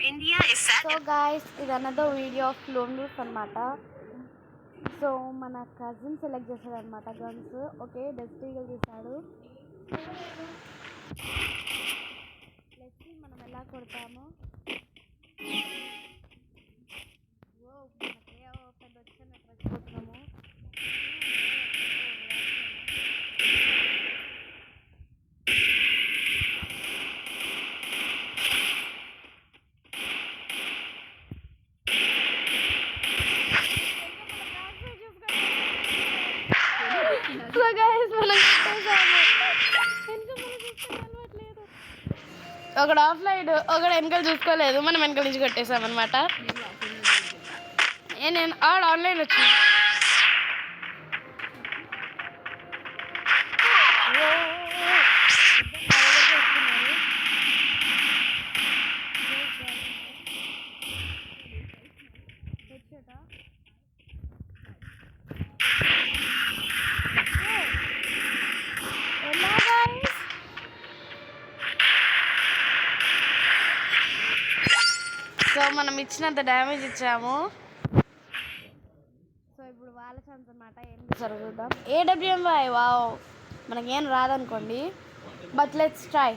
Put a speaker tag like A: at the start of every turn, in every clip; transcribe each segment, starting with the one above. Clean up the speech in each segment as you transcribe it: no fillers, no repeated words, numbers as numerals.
A: So guys ఇది another video of clone roof అనమాట. So మన కజిన్ సెలెక్ట్ చేశాడు అనమాట గన్స్. ఓకే డెస్ట్ ఈగల్ చేశాడు. మనం ఎలా కొడతాము. పెద్ద వచ్చాను రచ్చిపోతున్నాము. ఒకడు ఆఫ్లైన్ ఒకడు వెనకాల చూసుకోలేదు, మనం వెనకాల నుంచి కొట్టేసాం అనమాట. నేను ఆన్లైన్ వచ్చింది. సో మనం ఇచ్చినంత డ్యామేజ్ ఇచ్చాము. సో ఇప్పుడు వాళ్ళ ఛాన్స్ అనమాట. ఏం చేస్తారో చూద్దాం. AWMY వావ్, మనకేం రాదనుకోండి, but let's try.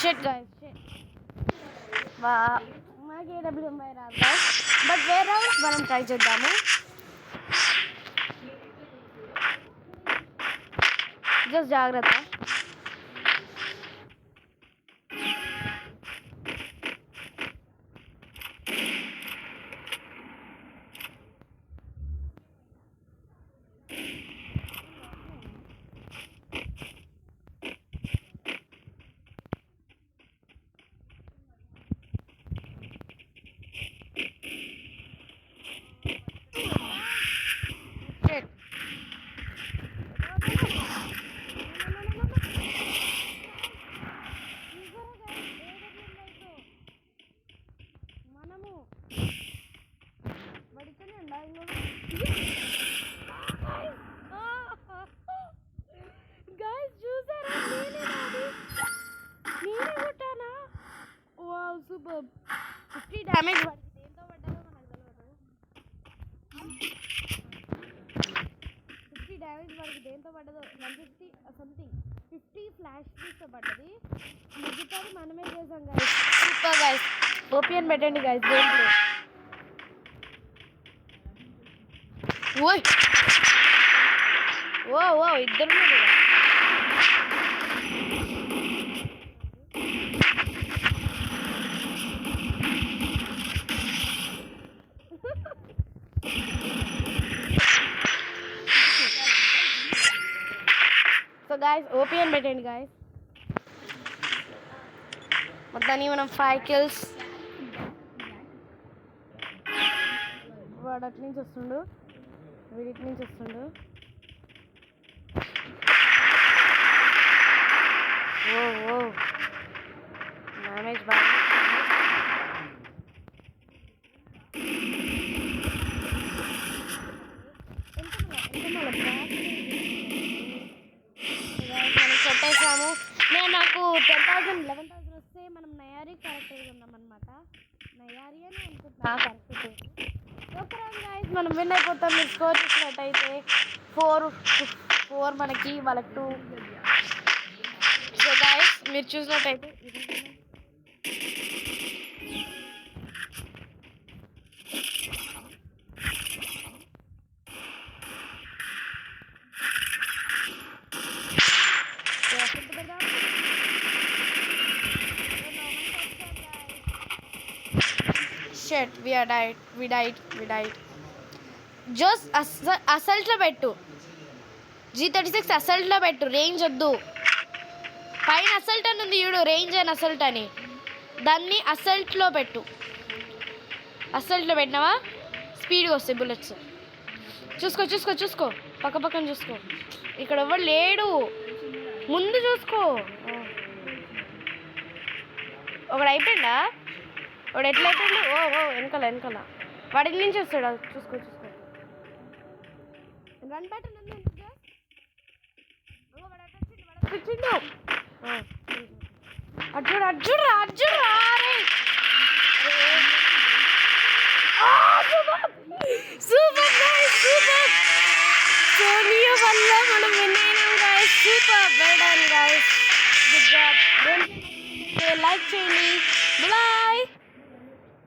A: Shit guys, shit. మాకు AWMY రాదు గైస్, బట్ వేరే మనం ట్రై చేద్దాము. జస్ట్ జాగ్రత్త. సూపర్. 50 డ్యామేజ్ వాడికి దేంతో పడ్డారో మనకు తెలియదు. 50 డ్యామేజ్ వాడికి దేంతో పడ్డదో 150 సంథింగ్ 50 ఫ్లాష్ పీస్తో పడ్డది. మిగతాది మనమే చేసాం గైస్. Super guys. ఓపియన్ పెట్టండి గైస్. దేంట్లో ఓయ్ ఓ ఇద్దరు గాయస్. ఓపియన్ పెట్టండి గాయస్. మొత్తాన్ని మనం 5 kills. వాడు అటు నుంచి వస్తుండు, వీడి నుంచి వస్తుండు. ఓ డ్యామేజ్ బాగా. కొట్టేసాము. నాకు 10,000 11,000 వస్తే మనం నయారీ క్యారెక్టర్ ఉన్నామన్నమాట. నయారీ అని అనుకుంటున్నా కరెక్ట్. ఓకే గైస్, మనం విన్ అయిపోతాం. మీరు స్కోర్ చూసినట్టయితే 4 మనకి, వాళ్ళకి 2. సో గైస్ మీరు చూసినట్టయితే షట్ వి డైట్ జోస్ అసల్ట్లో పెట్టు G36 అసల్ట్లో పెట్టు రేంజ్ వద్దు పైన అసల్ట్ అని ఉంది చూడు రేంజ్ అని అసల్ట్ అని దాన్ని అసల్ట్లో పెట్టు అసల్ట్లో పెట్టినావా స్పీడ్గా వస్తాయి బుల్లెట్స్ చూసుకో పక్కన చూసుకో ఇక్కడ ఎవరు లేడు ముందు చూసుకో ఒకడు అయిపోయిందా వాడు ఎట్లా అయిపోయింది వెనకాల వాడి నుంచి వస్తాడు చూసుకో run pattern Arjun super Sonia వల్ల మనం విన్ అయినాం guys super well done guys good job like చేయండి బాయ్